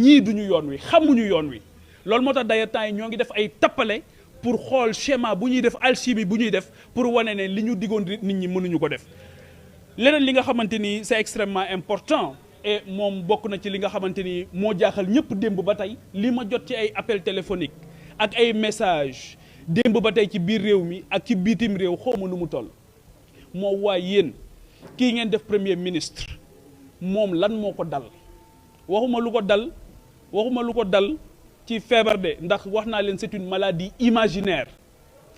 ñii duñu yoon wi xamuñu yoon wi loolu moo tax d'ailleurs temps yi ñoo ngi def ay tappale pour xool schéma bu ñuy def alchimie bu ñuy def pour wane ne li ñu diggoon nit ñi mënuñu ko def leneen li nga xamante ni c'est extrêmement important et moom bokk na ci li nga xamante ni moo jaaxal ñëpp démb ba tey li ma jot ci ay appel téléphonique ak ay message démb ba tey ci biir réew mi ak ci bitim réew xawma nu mu toll moo waay yéen kii ngeen def premier ministre moom lan moo ko dal waxuma lu ko dal ci feebar de ndax wax naa leen c'est une maladie imaginaire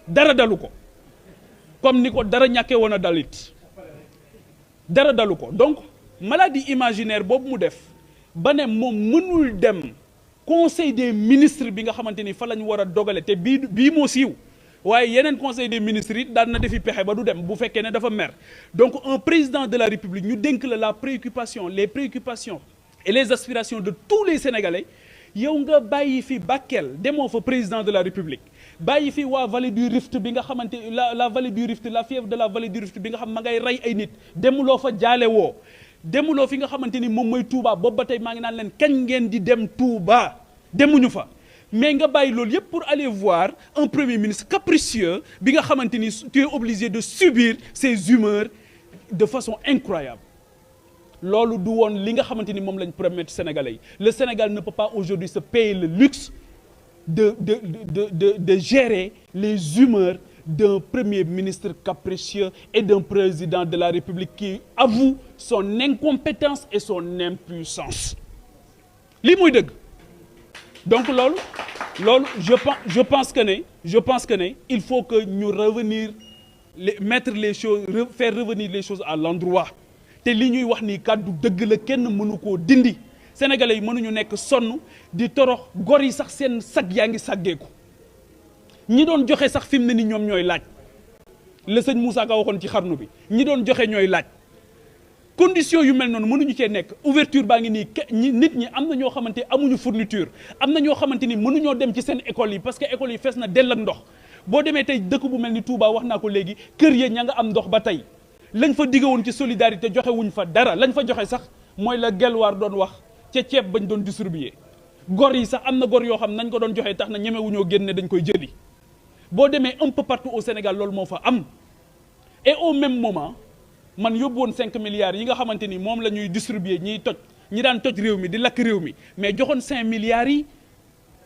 dara dalu ko comme ni ko dara ñàkkee woon a dalit dara dalu ko donc maladie imaginaire boobu mu def ba ne moom mënul dem conseil des ministres bi nga xamante ni fa la ñu war a dogale te bii moo siiw waaye yeneen conseil des ministres yi daan na defi pexe ba du dem bu fekkee ne dafa mer donc un président de la république ñu dénk la préoccupation les préoccupations et les aspirations de tous les sénégalais yow nga bàyyi fi Bakel demoo fa président de la république bàyyi fi waa vallée du Rift bi nga xamante la vallée du Rift la fièvre de la vallée du Rift bi nga xam ma ngay rey ay nit demuloo fa jaale woo demuloo fi nga xamante ni moom mooy Touba boobu ba tey maa ngi naan leen kañ ngeen di dem Touba demuñu fa mais nga bàyyi loolu yépp pour aller voir un premier ministre capricieux bi nga xamante ni tu es obligé de subir ses humeurs de façon incroyable loolu du woon li nga xamante ni moom lañ promettre Sénégalais yi le Sénégal ne peut pas aujourd'hui se payer le luxe de gérer les humeurs d'un premier ministre capricieux et d'un président de la République qui avoue son incompétence et son impuissance lii muy dëgg donc loolu je pense que ne il faut que ñu revenir mettre les choses faire revenir les choses à l'endroit te li ñuy wax ni kàddu dëgg la kenn mënu koo dindi sénégalais yi mënuñu nekk sonn di torox gor yi sax seen sag yaa ngi sàggeeku ñi doon joxe sax fi mu ne ni ñoom ñooy laaj la sëñ Moussa Ka waxoon ci xarnu bi ñi doon joxe ñooy laaj condition yu mel noonu mënuñu cee nekk ouverture baa ngi nii nit ñi am na ñoo xamante amuñu fourniture am na ñoo xamante ni mënuñoo dem ci seen école yi parce que école yi fees na dell ak ndox boo demee tey dëkk bu mel ni Touba wax naa ko léegi kër ya ña nga am ndox ba tey lañ fa diggoon ci solidarité joxe wuñ fa dara lañ fa joxe sax mooy la gelwaar doon wax ca ceeb bañ doon distribuer gor yi sax am na gor yoo xam nañ ko doon joxe tax na ñemewuñoo génne dañ koy jëli boo demee un peu partout au Sénégal loolu moo fa am et au même moment man yóbbu woon 5 milliards yi nga xamante ni moom la ñuy distribuer ñi daan toj réew mi di lakk réew mi mais joxoon 5 milliards yi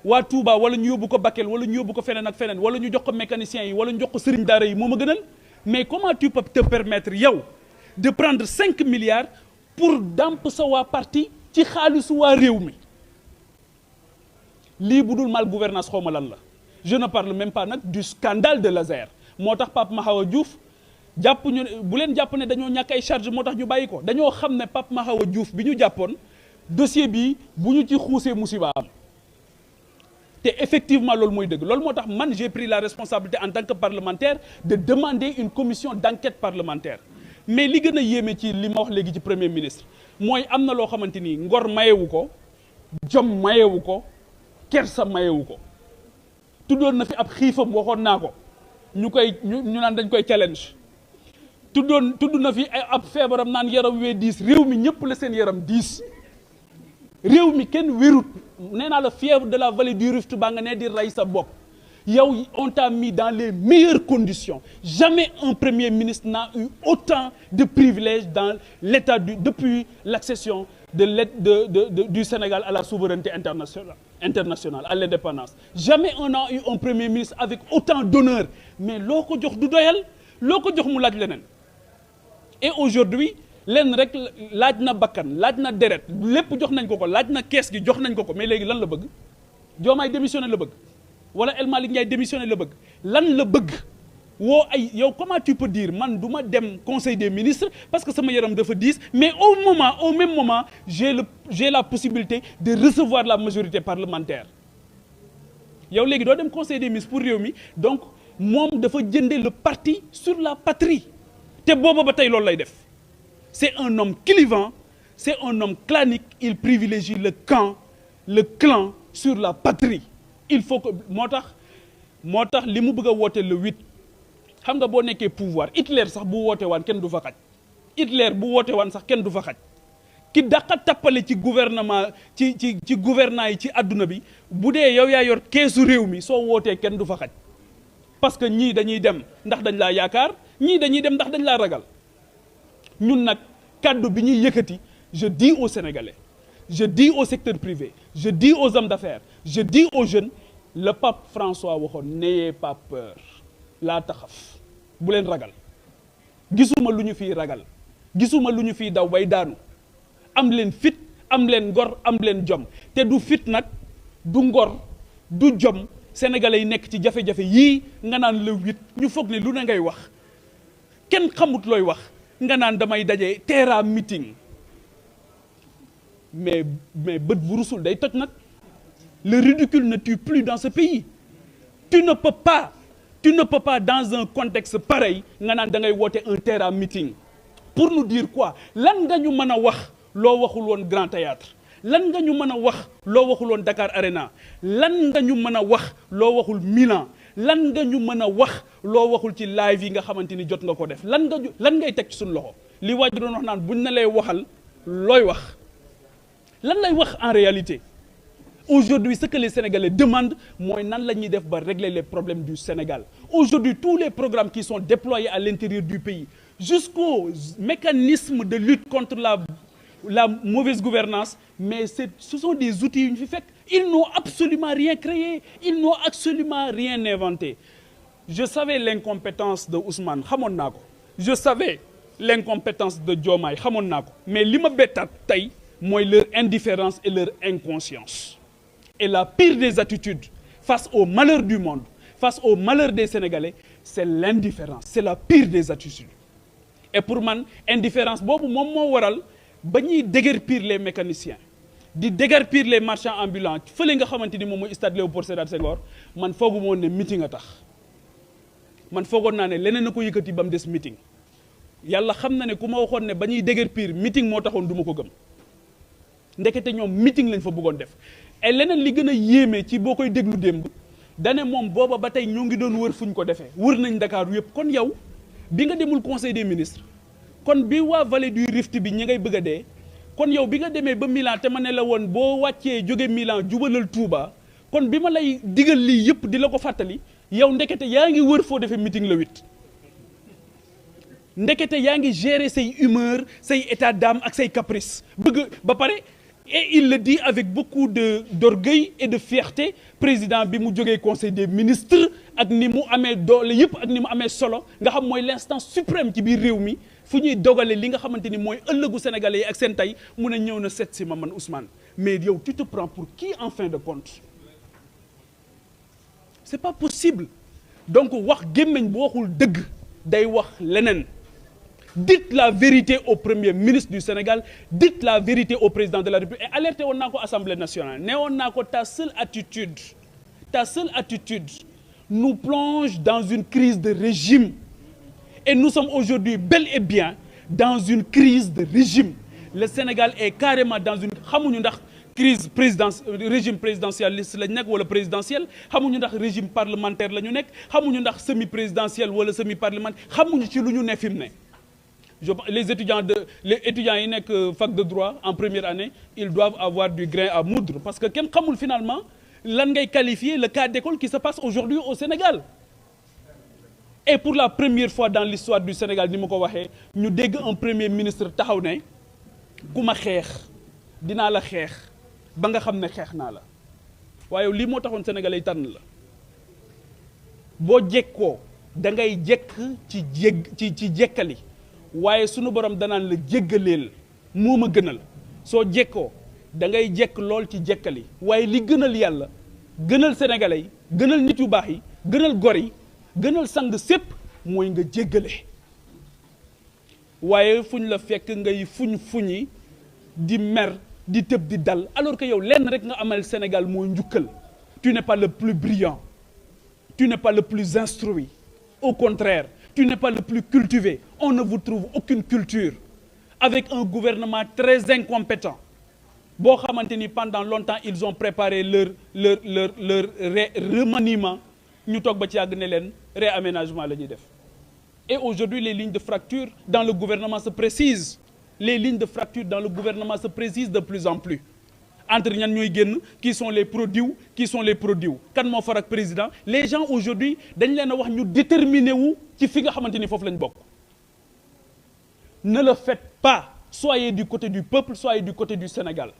waa Touba wala ñu yóbbu ko Bakel wala ñu yóbbu ko feneen ak feneen wala ñu jox ko mécaniciens yi wala ñu jox ko sëriñ daara yi moo ma gënal mais comment tu peux te permettre yow de prendre 5 milliards pour damp sa waa parti ci xaalisu waa réew mi lii bu dul mal gouvernance xaw ma lan la je ne parle même pas nag du scandale de l'Azer moo tax Pape Mahawa Diouf jàpp ñu bu leen jàpp ne dañoo ñàkk ay charge moo tax ñu bàyyi ko dañoo xam ne Pape Mahawa Diouf bi ñu jàppoon dossier bi bu ñu ci xuusee musiba am te effectivement loolu mooy dëgg loolu moo tax man j'ai pris la responsabilité en tant que parlementaire de demander une commission d'enquête parlementaire mais li gën a yéeme ci li ma wax léegi ci premier ministre mooy am na loo xamante ni ngor mayewu ko jom mayewu ko kersa mayewu ko tuddoon na fi ab xiifam waxoon naa ko ñu naan dañ koy challenge tudd na fi ab feebaram naan yaram wee diis réew mi ñëpp la seen yaram diis réew mi kenn wérut nee naa la fièvre de la vallée du Rift baa nga ne di rey sa bopp yow on t'a mis dans les meilleures conditions jamais un premier ministre n'a eu autant de privilèges dans l'état depuis l'accession du Sénégal à la souveraineté internationale à l'indépendance jamais on a eu un premier ministre avec autant d'honneur mais loo ko jox du doyal loo ko jox mu laaj leneen et aujourd'hui lenn rek laaj na bakkan laaj na deret lépp jox nañ ko ko laaj na kees gi jox nañ ko ko mais léegi lan la bëgg Diomaye démissionné la bëgg wala El Malick Ndiaye démissionné la bëgg lan la bëgg woo ay yow comment tu peux dire man du ma dem conseil des ministres parce que sama yaram dafa diis mais au même moment j'ai la possibilité de recevoir la majorité parlementaire yow léegi doo dem conseil des ministres pour réew mi donc moom dafa jënde le parti sur la patrie te booba ba tey loolu lay def c'est un homme clivant c'est un homme clanique il privilégie le clan sur la patrie il faut que moo tax li mu bëgg a woote le 8 xam nga boo nekkee pouvoir Hitler sax bu woote waan kenn du fa xaj Hitler bu woote waan sax kenn du fa xaj ki daqa tappale ci gouvernement ci gouvernants yi ci àdduna bi bu dee yow yaa yor keesu réew mi soo wootee kenn du fa xaj parce que ñii dañuy dem ndax dañ laa yaakaar ñii dañuy dem ndax dañ laa ragal ñun nag kàddu bi ñuy yëkkati je dis aux Sénégalais, je dis au secteur privé, je dis aux hommes d'affaires, je dis aux jeunes, le pape François waxoon n'ayez pas peur laa taxaf bu leen ragal gisuma lu ñu fiy ragal gisuma lu ñu fiy daw bay daanu am leen fit am leen ngor am leen jom te du fit nag du ngor du jom sénégalais yi nekk ci jafe-jafe yii nga naan le 8 ñu foog ne lu ne ngay wax kenn xamut looy wax nga naan damay daje teera meeting mais bët bu rusul day toj nag le ridicule ne tue plus dans ce pays tu ne peux pas dans un contexte pareil nga naan da ngay woote un teera meeting pour nous dire quoi lan nga ñu mën a wax loo waxul woon Grand Théâtre lan nga ñu mën a wax loo waxul woon Dakar Arena lan nga ñu mën a wax loo waxul Milan lan nga ñu mën a wax loo waxul ci live yi nga xamante ni jot nga ko def lan ngay teg ci suñu loxo li waaj doon wax naan buñ na lay waxal looy wax lan lay wax en réalité aujourd'hui ce que les Sénégalais demandent mooy nan la ñuy def ba régler les problèmes du Sénégal aujourd'hui tous les programmes qui sont déployés à l'intérieur du pays jusqu'au mécanisme de lutte contre la mauvaise gouvernance mais ce sont des outils yu ñu fi fekk ils n'ont absolument rien créé ils n'ont absolument rien inventé je savais l'incompétence de Ousmane xamoon naa ko je savais l'incompétence de Diomaye xamoon naa ko mais li ma bettaat tey mooy leur indifférence et leur inconscience et la pire des attitudes face au malheur du monde face au malheur des Sénégalais c'est l'indifférence c'est la pire des attitudes et pour man indifférence boobu moom moo waral ba ñuy déguerpir les mécaniciens di déguerpir les marchands ambulants fële nga xamante ni moom mooy stade Léopold Sédar Senghor man foogu moon ne meeting a tax man foogoon naa ne leneen na ko yëkkati ba mu des meeting yàlla xam na ne ku ma waxoon ne ba ñuy déguerpir meeting moo taxoon du ma ko gëm ndekete ñoom meeting lañ fa bëggoon def et leneen li gën a yéeme ci boo koy déglu démb dane moom booba ba tey ñoo ngi doon wër fu ñu ko defee wër nañ Dakar yëpp kon yow bi nga demul conseil des ministres kon bi waa vallée du Rift bi ñi ngay bëgg a dee kon yow bi nga demee ba Milan te ma ne la woon boo wàccee jóge Milan jubalal Touba kon bi ma lay digal lii yëpp di la ko fàttali yow ndekete yaa ngi wër foo defee meeting le 8 ndekete yaa ngi gérer say humeur say état d'âme ak say caprice bëgg ba pare et il le dit avec beaucoup d'orgueil et de fierté président bi mu jógee conseil des ministres ak ni mu amee doole yëpp ak ni mu amee solo nga xam mooy l'instance suprême ci biir réew mi fu ñuy dogale li nga xamante ni mooy ëllëgu sénégalais yi ak seen tey mu ne ñëw na seet si ma man Ousmane mais yow tu te prends pour qui en fin de compte c'est pas possible donc wax gémmiñ bu waxul dëgg day wax leneen dites la vérité au premier ministre du Sénégal dites la vérité au président de la République et alerté woon naa ko Assemblée nationale ne woon naa ko ta seule attitude nous plonge dans une crise de régime et nous sommes aujourd'hui bel et bien dans une crise de régime le Sénégal est carrément dans une xamuñu ndax régime présidentialiste la ñu nekk wala présidentiel xamuñu ndax régime parlementaire la ñu nekk xamuñu ndax semi présidentiel wala semi parlementaire xamuñu ci lu ñu ne fi mu ne les étudiants yi nekk fac de droit en première année ils doivent avoir du grain à moudre parce que kenn xamul finalement lan ngay qualifier le cas d'école qui se passe aujourd'hui au Sénégal et pour la première fois dans l'histoire du Sénégal ni ma ko waxee ñu dégg un premier ministre taxaw ne ku ma xeex dinaa la xeex ba nga xam ne xeex naa la waaye lii moo taxoon Sénégalais yi tànn la boo jekkoo da ngay jekk ci jekkali waaye sunu borom danaan la jéggaleel moo ma gënal soo jekkoo da ngay jekk lool ci jekkali waaye li gënal yàlla gënal sénégalais yi gënal nit yu baax yi gënal gor yi gënal sang sépp mooy nga jéggale waaye fuñ la fekk ngay fuñi di mer di tëb di dal alors que yow lenn rek nga amal Sénégal mooy njukkal tu n'es pas le plus brillant tu n'es pas le plus instruit au contraire tu n'es pas le plus cultivé on ne vous trouve aucune culture avec un gouvernement très incompétent boo xamante ni pendant longtemps ils ont préparé leur remaniement ñu toog ba ci yàgg ne leen réaménagement la ñuy def et aujourd'hui les lignes de fracture dans le gouvernement se précisent les lignes de fracture dans le gouvernement se précisent de plus en plus entre ñan ñooy génn qui sont les pro-diw qui sont les pro-diw kan moo far ak président les gens aujourd'hui dañ leen a wax ñu déterminer wu ci fi nga xamante ni foofu lañ bokk. Ne le faites pas, soyez du côté du peuple, soyez du côté du Sénégal.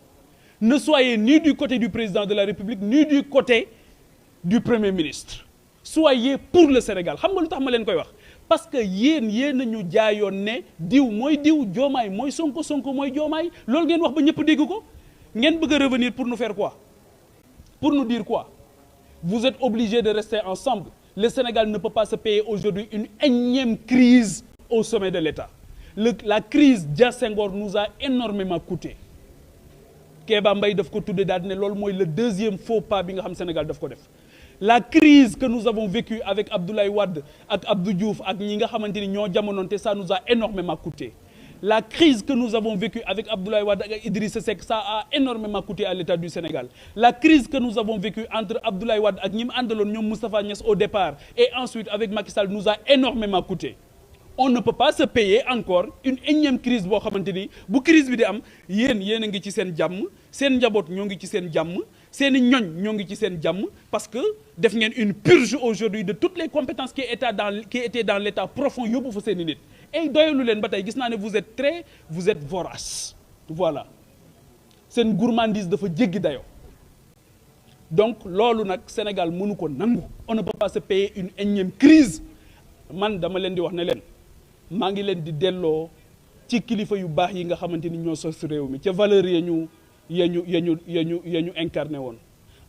Ne soyez ni du côté du président de la République ni du côté du Premier ministre. Soyez pour le Sénégal. Xam nga lu tax ma leen koy wax parce que yéen a ñu jaayoon ne diw mooy diw Diomaye mooy Sonko Sonko mooy Diomaye loolu ngeen wax ba ñëpp dégg ko ngeen bëgg a revenir pour nous faire quoi? Pour nous dire quoi? Vous êtes obligés de rester ensemble. Le Sénégal ne peut pas se payer aujourd'hui une énième crise au sommet de l'État. La crise Dia Senghor nous a énormément coûté. Kéba Mbaye daf ko tudde daal ne loolu mooy le deuxième faux pas bi nga xam Sénégal daf ko def. La crise que nous avons vécue avec Abdoulaye Wade ak Abdou Diouf ak ñi nga xamante ni ñoo jamonoonte ça nous a énormément coûté. La crise que nous avons vécue avec Abdoulaye Wade ak Idrissa Seck ça a énormément coûté à l'État du Sénégal. La crise que nous avons vécue entre Abdoulaye Wade ak ñi mu àndaloon ñoom Moustapha Niasse au départ et ensuite avec Macky Sall nous a énormément coûté. On ne peut pas se payer encore une énième crise boo xamante ni bu crise bi di am yéen a ngi ci seen jàmm seen njaboot ñoo ngi ci seen jàmm seen i ñoñ ñoo ngi ci seen jàmm parce que def ngeen une purge aujourd'hui de toutes les compétences qui étaient dans l'état profond yóbbu fa seen i nit et doyalu leen ba tey gis naa ne vous êtes vorace voilà seen gourmandise dafa jéggi dayoo donc loolu nag Sénégal mënu ko nangu on ne peut pas se payer une énième crise man dama leen di wax ne leen maa ngi leen di delloo ci kilifa yu baax yi nga xamante ni ñoo sos réew mi ca valeur ya ñu incarné woon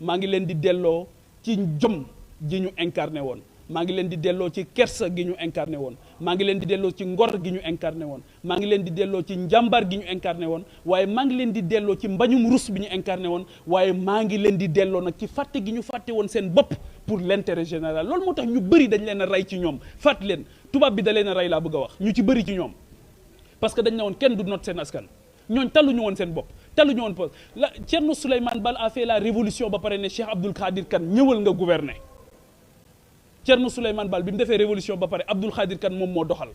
maa ngi leen di delloo ci jom ji ñu incarné woon maa ngi leen di delloo ci kersa gi ñu incarné woon maa ngi leen di delloo ci ngor gi ñu incarné woon maa ngi leen di delloo ci njàmbaar gi ñu incarné woon waaye maa ngi leen di delloo ci mbañum rus bi ñu incarné woon waaye maa ngi leen di delloo nag ci fàtte gi ñu fàtte woon seen bopp pour l'intérêt général loolu moo tax ñu bëri dañ leen a rey ci ñoom fàtt leen tubaab bi da leen a rey laa bëgg a wax ñu ci bëri ci ñoom parce que dañ ne woon kenn du not seen askan ñooñ taluñu woon seen bopp taluñu woon poste la Thierno Souleymane Baal a fait la révolution ba pare ne Cheikh Abdoul Khadir Kane ñëwal nga gouverner Thierno Souleymane Baal bi mu defee révolution ba pare Abdoul Khadir Kane moom moo doxal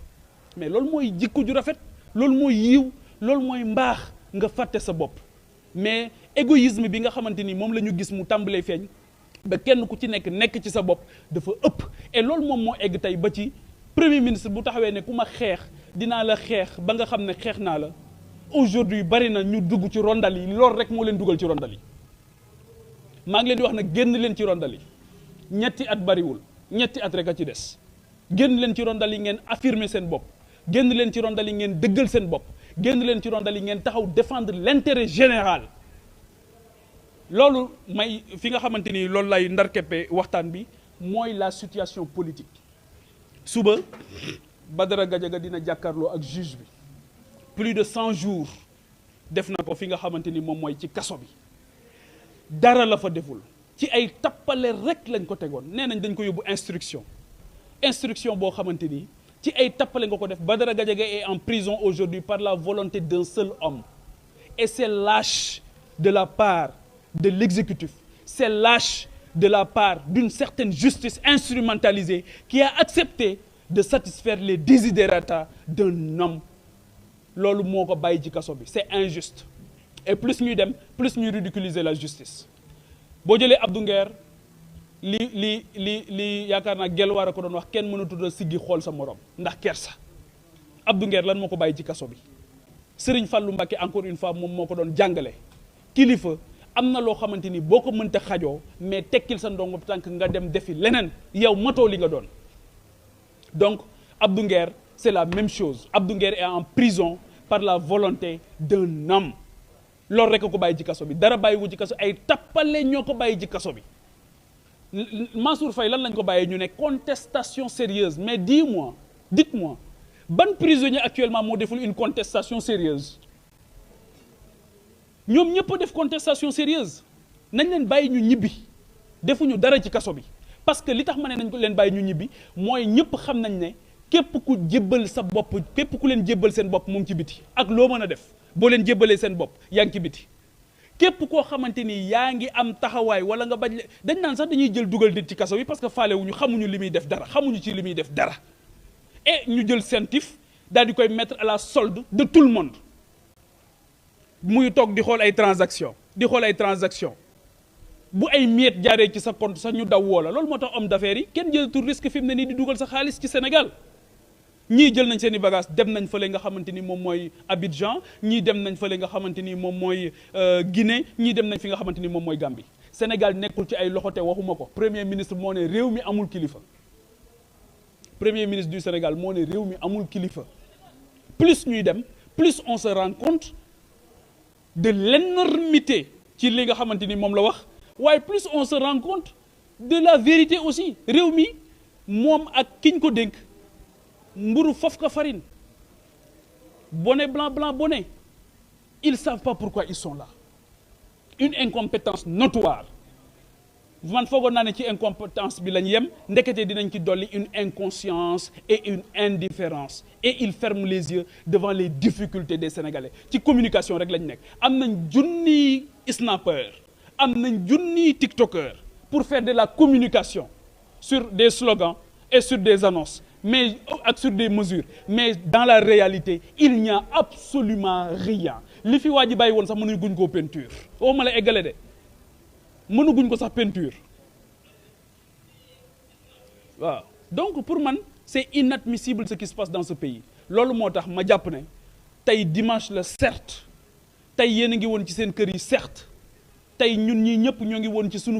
mais loolu mooy jikko ju rafet loolu mooy yiw loolu mooy mbaax nga fàtte sa bopp mais égoïsme bi nga xamante ni moom la ñu gis mu tàmbalee feeñ ba kenn ku ci nekk ci sa bopp dafa ëpp et loolu moom moo egg tey ba ci premier ministre bu taxawee ne ku ma xeex dinaa la xeex ba nga xam ne xeex naa la aujourd'hui bari na ñu dugg ci rondal yi loolu rek moo leen dugal ci rondal yi maa ngi leen di wax nag génn leen ci rondal yi ñetti at bariwul ñetti at rek a ci des génn leen ci rondal yi ngeen affirmer seen bopp génn leen ci rondal yi ngeen dëggal seen bopp génn leen ci rondal yi ngeen taxaw défendre l'intérêt général loolu may fi nga xamante ni loolu lay ndarkeppe waxtaan bi mooy la situation politique suba Badara Gadiaga dina jàkkaarloo ak juge bi plus de 100 jours def na ko fi nga xamante ni moom mooy ci kaso bi dara la fa deful ci ay tappale rek lañ ko tegoon nee nañ dañ ko yóbbu instruction boo xamante ni ci ay tappale nga ko def Badara Gadiaga est en prison aujourd'hui par la volonté d'un seul homme et c'est lâche de la part de l'exécutif, c'est lâche de la part d'une certaine justice instrumentalisée qui a accepté de satisfaire les desiderata d'un homme. Loolu moo ko bàyyi ci kaso bi c'est injuste et plus ñuy dem plus ñuy ridiculiser la justice boo jëlee Abdou Nguer li yaakaar naa Gelwaar a ko doon wax kenn mënatul a siggi xool sa morom ndax kersa Abdou Nguer lan moo ko bàyyi ci kaso bi Serigne Fallou Mbacké encore une fois moom moo ko doon jàngale kilifa am na loo xamante ni boo ko mënta xajoo mais tekkil sa ndongo tànk nga dem defi leneen yow matoo li nga doon donc Abdou Nguer c'est la même chose Abdou Nguer est en prison par la volonté d'un homme loolu rek ko bàyyi ci kaso bi dara bàyyiwu ci kaso ay tappale ñoo ko bàyyi ci kaso bi Mansour Faye lan lañ ko bàyyee ñu ne contestation sérieuse mais dites-moi ban prisonnier actuellement moo deful une contestation sérieuse ñoom ñëpp def contestation sérieuse nañ leen bàyyi ñu ñibbi defuñu dara ci kaso bi parce que li tax ma ne nañ ko leen bàyyi ñu ñibbi mooy ñëpp xam nañ ne képp ku jébbal sa bopp képp ku leen jébbal seen bopp mu ngi ci biti ak loo mën a def boo leen jébbalee seen bopp yaa ngi ci biti képp koo xamante ni yaa ngi am taxawaay wala nga bañ dañ naan sax dañuy jël dugal nit ci kaso bi parce que faalewuñu xamuñu li muy def dara xamuñu ci li muy def dara et ñu jël seen tif daal di koy mettre à la solde de tout le monde muy toog di xool ay transaction bu ay miettes jaaree ci sa compte sax ñu daw woo la loolu moo tax homme d'affaires yi kenn jëlatul risque fi mu ne nii di dugal sa xaalis ci Sénégal ñii jël nañ seen i bagages dem nañ fële nga xamante ni moom mooy Abidjan ñii dem nañ fële nga xamante ni moom mooy Guinée ñii dem nañ fi nga xamante ni moom mooy Gambie Sénégal nekkul ci ay loxo te waxuma ko premier ministre moo ne réew mi amul kilifa premier ministre du Sénégal moo ne réew mi amul kilifa plus ñuy dem plus on se rend compte de l'énormité ci li nga xamante ni moom la wax waaye plus on se rend compte de la vérité aussi réew mi moom ak kiñ ko dénk mburu fof ka farine bonnet blanc blanc bonnet ils savent pas pourquoi ils sont là une incompétence notoire man foogoon naa ne ci incompétence bi lañ yem ndekete dinañ ci dolli une inconscience et une indifférence et ils ferment les yeux devant les difficultés des Sénégalais ci communication rek lañ nekk am nañ junniy snapper am nañ junniy tiktokeur pour faire de la communication sur des slogans et sur des annonces mais ak sur des mesures mais dans la réalité il n'y a absolument rien li fi waa ji bàyyi woon sax mënuñ guñ koo peinture oo ma la eggale de mënuguñ ko sax peinture waaw donc pour man c'est inadmissible ce qui se passe dans ce pays loolu moo tax ma jàpp ne tey dimanche la certes tey yéen a ngi woon ci seen kër yi certes tey ñun ñii ñëpp ñoo ngi woon ci sunu